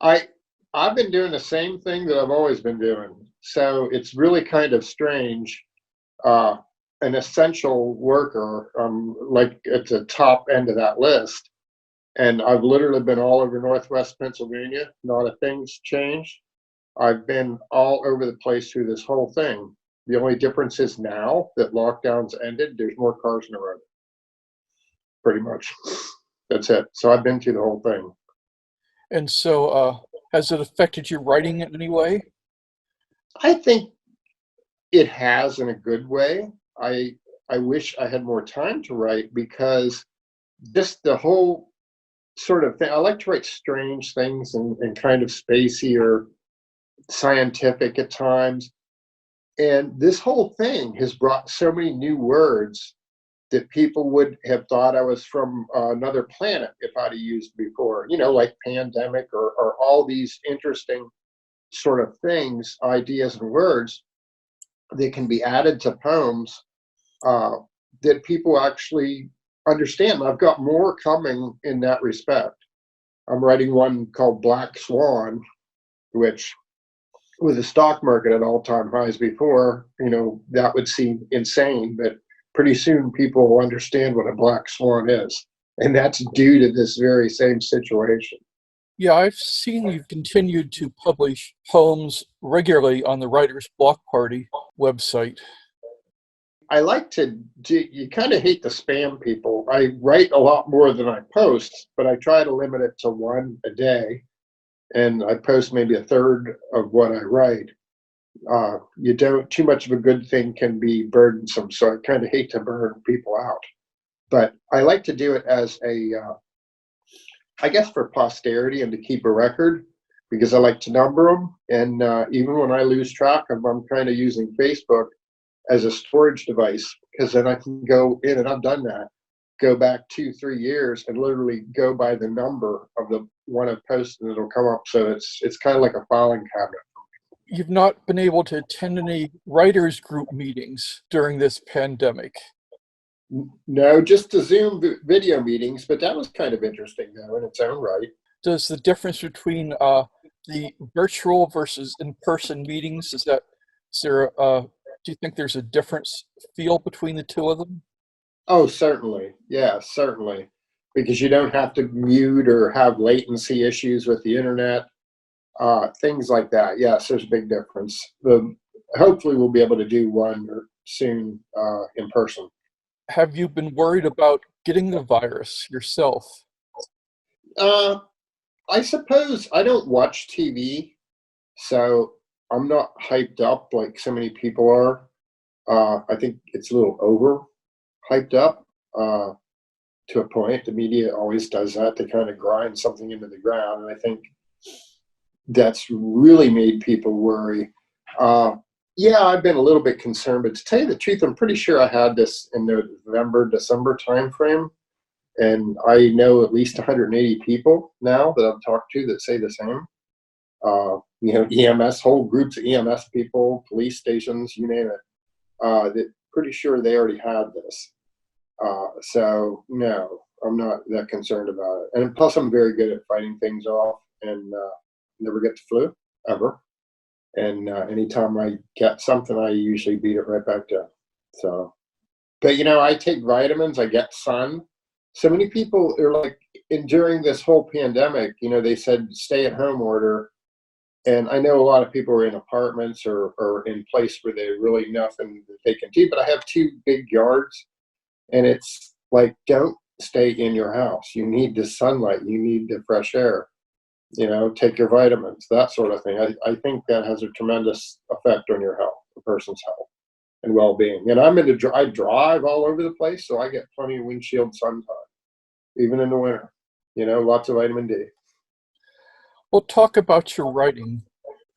I I've been doing the same thing that I've always been doing. So it's really kind of strange. Uh, an essential worker, like at the top end of that list, and I've literally been all over Northwest Pennsylvania. Not a thing's changed. I've been all over the place through this whole thing. The only difference is now that lockdown's ended, there's more cars in the road, pretty much. That's it. So I've been through the whole thing. And so, has it affected your writing in any way? I think it has in a good way. I wish I had more time to write because just the whole sort of thing. I like to write strange things and kind of spacey or scientific at times. And this whole thing has brought so many new words that people would have thought I was from another planet if I'd have used before, like pandemic or all these interesting sort of things, ideas, and words that can be added to poems uh, that people actually understand. I've got more coming in that respect. I'm writing one called Black Swan, which with the stock market at all-time highs before, that would seem insane, but pretty soon people will understand what a black swan is. And that's due to this very same situation. Yeah, I've seen you've continued to publish poems regularly on the Writer's Block Party website. I like you kind of hate to spam people. I write a lot more than I post, but I try to limit it to one a day. And I post maybe a third of what I write. You don't, too much of a good thing can be burdensome. So I kind of hate to burn people out. But I like to do it as I guess for posterity and to keep a record because I like to number them. And even when I lose track of them, I'm kind of using Facebook as a storage device because then I can go in, and I've done that, go back 2-3 years and literally go by the number of the one I've posted and it'll come up. So it's kind of like a filing cabinet. You've not been able to attend any writers group meetings during this pandemic. No, just the Zoom video meetings, but that was kind of interesting though in its own right. Does the difference between the virtual versus in-person meetings, do you think there's a difference feel between the two of them? Oh, certainly. Yeah, certainly. Because you don't have to mute or have latency issues with the internet, things like that. Yes, there's a big difference. Hopefully, we'll be able to do one soon in person. Have you been worried about getting the virus yourself? Uh, I suppose I don't watch TV, so I'm not hyped up like so many people are. I think it's a little over hyped up to a point. The media always does that. They kind of grind something into the ground, and I think that's really made people worry. Uh, yeah, I've been a little bit concerned, but to tell you the truth, I'm pretty sure I had this in the November, December timeframe, and I know at least 180 people now that I've talked to that say the same. EMS, whole groups of EMS people, police stations, you name it. That pretty sure they already had this. So no, I'm not that concerned about it. And plus, I'm very good at fighting things off and never get the flu ever. And anytime I get something, I usually beat it right back down. So, but I take vitamins. I get sun. So many people are like, and during this whole pandemic, they said stay at home order. And I know a lot of people are in apartments or in place where there's really nothing that they can do. But I have two big yards, and it's like, don't stay in your house. You need the sunlight. You need the fresh air. Take your vitamins, that sort of thing. I think that has a tremendous effect on your health, a person's health and well-being. And I drive all over the place, so I get plenty of windshield sun time, even in the winter. Lots of vitamin D. Well, talk about your writing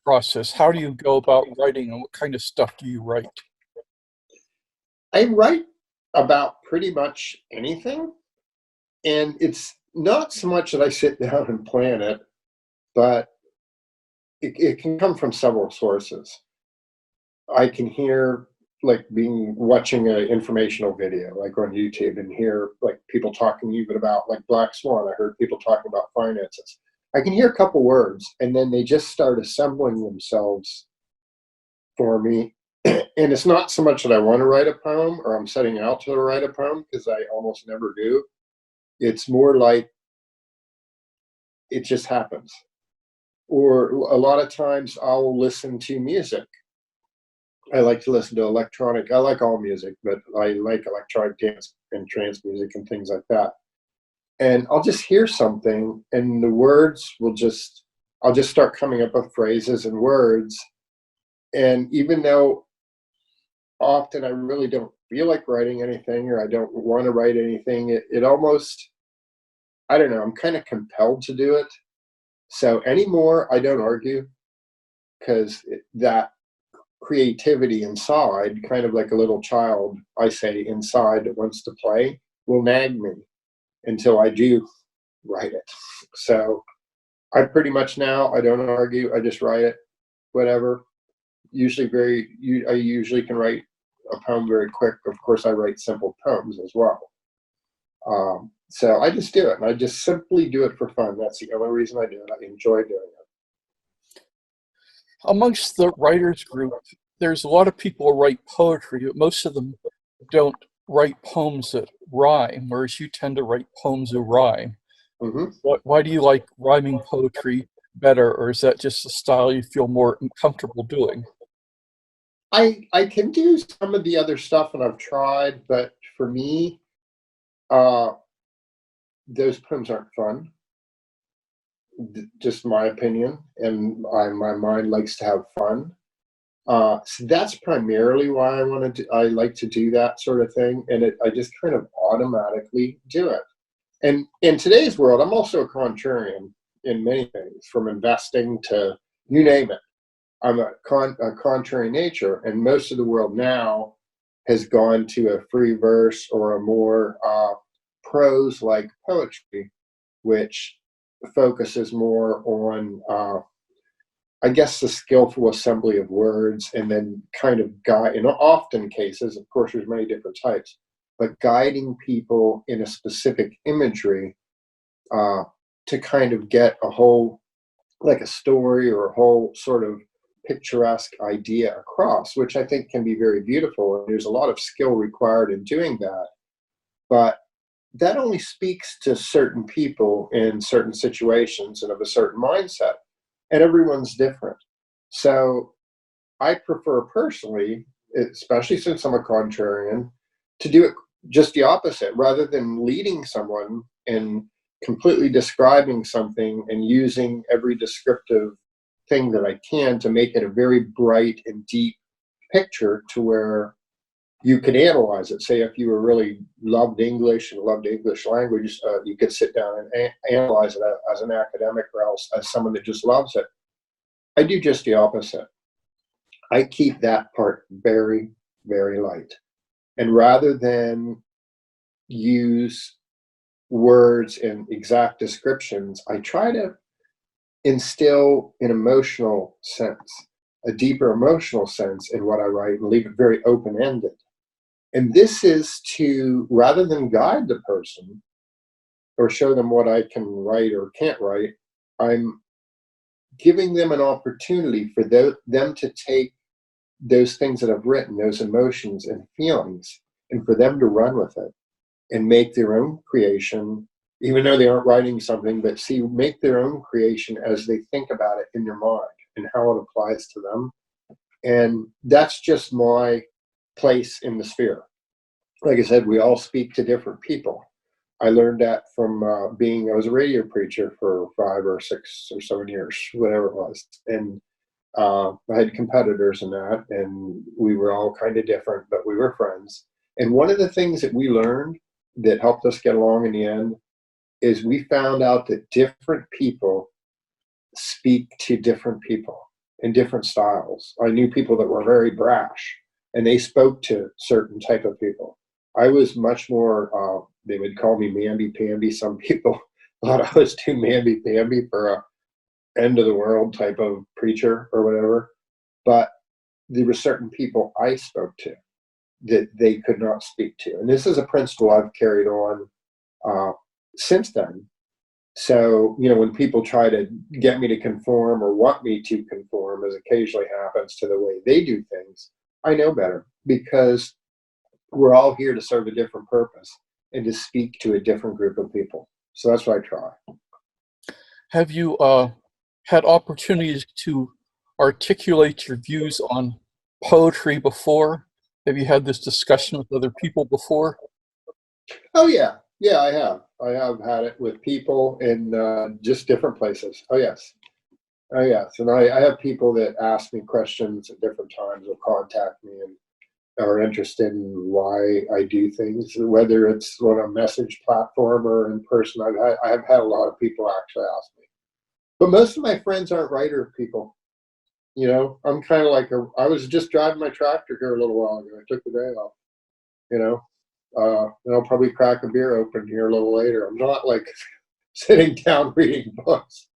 process. How do you go about writing, and what kind of stuff do you write? I write about pretty much anything, and it's not so much that I sit down and plan it, but it can come from several sources. I can hear like watching an informational video like on YouTube and hear like people talking even about like Black Swan. I heard people talking about finances. I can hear a couple words, and then they just start assembling themselves for me. And it's not so much that I want to write a poem or I'm setting out to write a poem, because I almost never do. It's more like it just happens. Or a lot of times I'll listen to music. I like to listen to electronic. I like all music, but I like electronic dance and trance music and things like that. And I'll just hear something, and the words will just, I'll just start coming up with phrases and words. And even though often I really don't feel like writing anything, or I don't want to write anything, it almost, I don't know, I'm kind of compelled to do it. So anymore, I don't argue, because that creativity inside, kind of like a little child, I say, inside that wants to play, will nag me until I do write it. So I pretty much now, I don't argue, I just write it, whatever. Usually I usually can write a poem very quick. Of course, I write simple poems as well. So I just do it, and I just simply do it for fun. That's the only reason I do it. I enjoy doing it. Amongst the writers group, there's a lot of people who write poetry, but most of them don't write poems that rhyme, whereas you tend to write poems that rhyme. Hmm. Why do you like rhyming poetry better, or is that just a style you feel more comfortable doing? I can do some of the other stuff, and I've tried, but for me, uh, those poems aren't fun. Just my opinion, and my mind likes to have fun. So that's primarily why I like to do that sort of thing, and I just kind of automatically do it. And in today's world, I'm also a contrarian in many things, from investing to you name it. I'm a contrary nature, and most of the world now has gone to a free verse or a more prose-like poetry, which focuses more on, I guess, the skillful assembly of words, and then kind of guide, in often cases, of course, there's many different types, but guiding people in a specific imagery to kind of get a whole, like a story or a whole sort of picturesque idea across, which I think can be very beautiful. And there's a lot of skill required in doing that. But that only speaks to certain people in certain situations and of a certain mindset. And everyone's different. So I prefer personally, especially since I'm a contrarian, to do it just the opposite, rather than leading someone and completely describing something and using every descriptive thing that I can to make it a very bright and deep picture to where you can analyze it. Say, if you were really loved English and loved English language, you could sit down and analyze it as an academic, or else as someone that just loves it. I do just the opposite. I keep that part very, very light. And rather than use words and exact descriptions, I try to instill an emotional sense, a deeper emotional sense in what I write, and leave it very open ended. And this is to, rather than guide the person or show them what I can write or can't write, I'm giving them an opportunity for them to take those things that I've written, those emotions and feelings, and for them to run with it and make their own creation, even though they aren't writing something, but see, make their own creation as they think about it in their mind and how it applies to them. And that's just my place in the sphere. Like I said, we all speak to different people. I learned that from I was a radio preacher for 5 or 6 or 7 years, whatever it was. And I had competitors in that, and we were all kind of different, but we were friends. And one of the things that we learned that helped us get along in the end is we found out that different people speak to different people in different styles. I knew people that were very brash, and they spoke to certain type of people. I was much more, they would call me mamby-pamby. Some people thought I was too mamby-pamby for a end of the world type of preacher or whatever. But there were certain people I spoke to that they could not speak to. And this is a principle I've carried on since then. So, when people try to get me to conform or want me to conform, as occasionally happens to the way they do things, I know better because we're all here to serve a different purpose and to speak to a different group of people. So that's what I try. Have you had opportunities to articulate your views on poetry before? Have you had this discussion with other people before? Oh, yeah. Yeah, I have. I have had it with people in just different places. Oh, yes. Oh, yes. And I have people that ask me questions at different times or contact me and are interested in why I do things, whether it's on a message platform or in person. I have had a lot of people actually ask me. But most of my friends aren't writer people. I'm kind of like I was just driving my tractor here a little while ago. I took the day off, you know. And I'll probably crack a beer open here a little later. I'm not like sitting down reading books,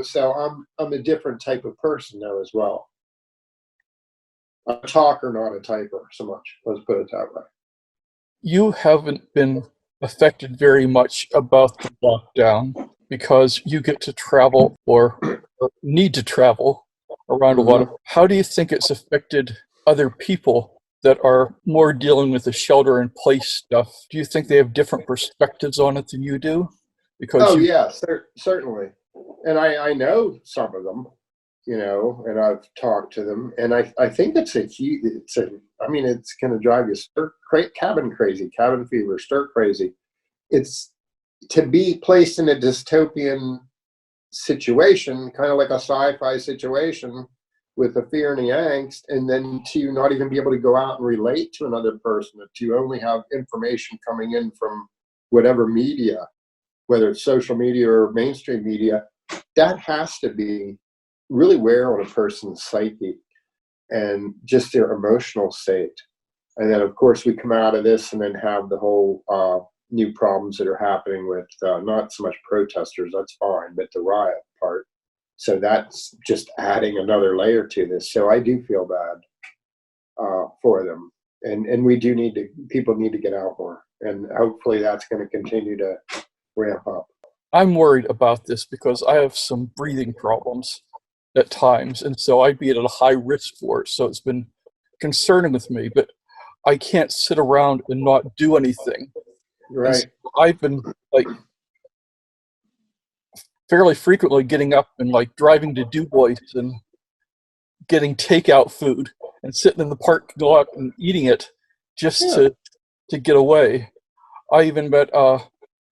so I'm a different type of person now as well. A talker, not a typer so much. Let's put it that way. You haven't been affected very much about the lockdown because you get to travel or need to travel around a lot of. How do you think it's affected other people that are more dealing with the shelter in place stuff? Do you think they have different perspectives on it than you do? Because Oh, yeah, certainly. And I know some of them, and I've talked to them, and I think it's it's going to drive you cabin crazy, cabin fever, stir crazy. It's to be placed in a dystopian situation, kind of like a sci-fi situation with the fear and the angst, and then to not even be able to go out and relate to another person, to only have information coming in from whatever media, whether it's social media or mainstream media, that has to be really wear on a person's psyche and just their emotional state. And then, of course, we come out of this and then have the whole new problems that are happening with not so much protesters, that's fine, but the riot part. So that's just adding another layer to this. So I do feel bad for them. And people need to get out more. And hopefully that's going to continue to ramp up. I'm worried about this because I have some breathing problems at times, and so I'd be at a high risk for it. So it's been concerning with me, but I can't sit around and not do anything. Right. So I've been like fairly frequently getting up and like driving to Du Bois and getting takeout food and sitting in the park, go out and eating it just to get away. I even met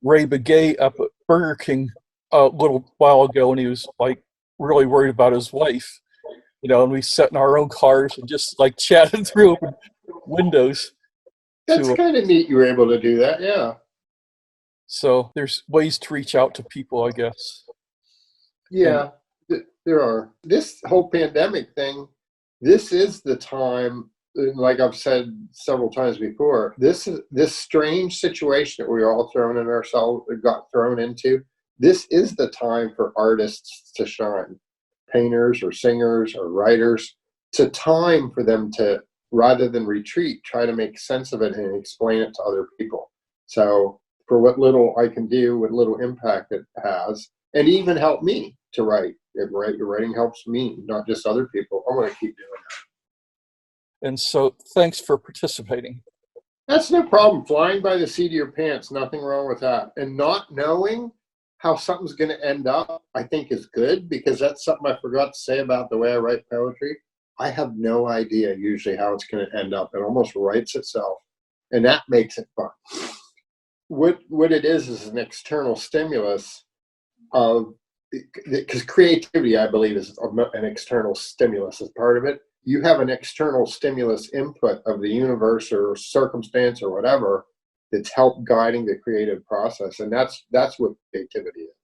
Ray Begay up at Burger King a little while ago, and he was like really worried about his wife, and we sat in our own cars and just like chatted through open windows. That's kind of neat you were able to do that, yeah. So there's ways to reach out to people, I guess. Yeah, there are. This whole pandemic thing, this is the time, like I've said several times before, this strange situation that we were all got thrown into, this is the time for artists to shine. Painters or singers or writers. It's a time for them to, rather than retreat, try to make sense of it and explain it to other people. So for what little I can do, what little impact it has, and even help me to write. Writing helps me, not just other people. I want to keep doing that. And so thanks for participating. That's no problem. Flying by the seat of your pants, nothing wrong with that. And not knowing how something's going to end up, I think is good, because that's something I forgot to say about the way I write poetry. I have no idea usually how it's going to end up. It almost writes itself, and that makes it fun. What it is an external stimulus of, because creativity, I believe, is an external stimulus as part of it. You have an external stimulus input of the universe or circumstance or whatever that's helped guiding the creative process, and that's what creativity is.